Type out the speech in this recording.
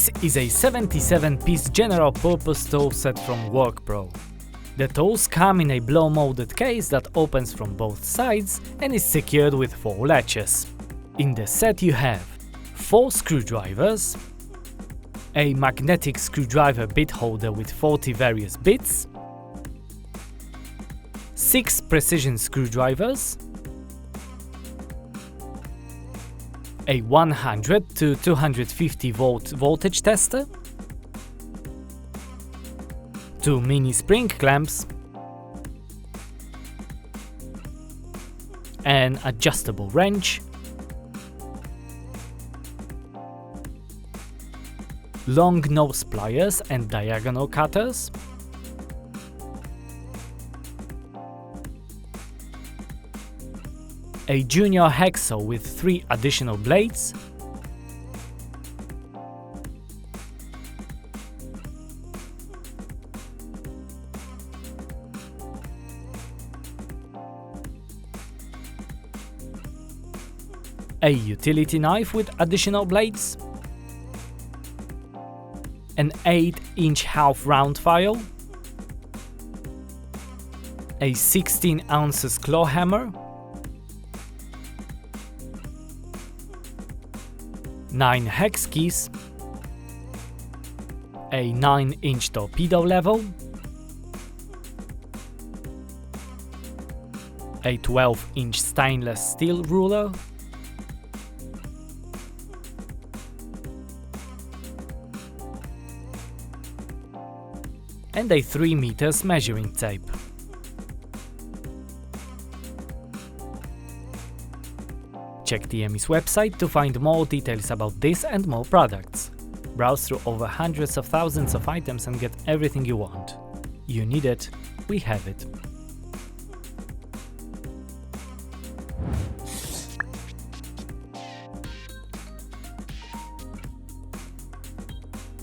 This is a 77-piece general-purpose tool set from WorkPro. The tools come in a blow-molded case that opens from both sides and is secured with 4 latches. In the set you have 4 screwdrivers, a magnetic screwdriver bit holder with 40 various bits, 6 precision screwdrivers, a 100 to 250 volt voltage tester, 2 mini spring clamps, an adjustable wrench, long nose pliers and diagonal cutters, a junior hacksaw with 3 additional blades, a utility knife with additional blades, an 8-inch half round file, a 16 ounces claw hammer, 9 hex keys, a 9-inch torpedo level, a 12-inch stainless steel ruler, and a 3 meters measuring tape. Check TME's website to find more details about this and more products. Browse through over hundreds of thousands of items and get everything you want. You need it, we have it.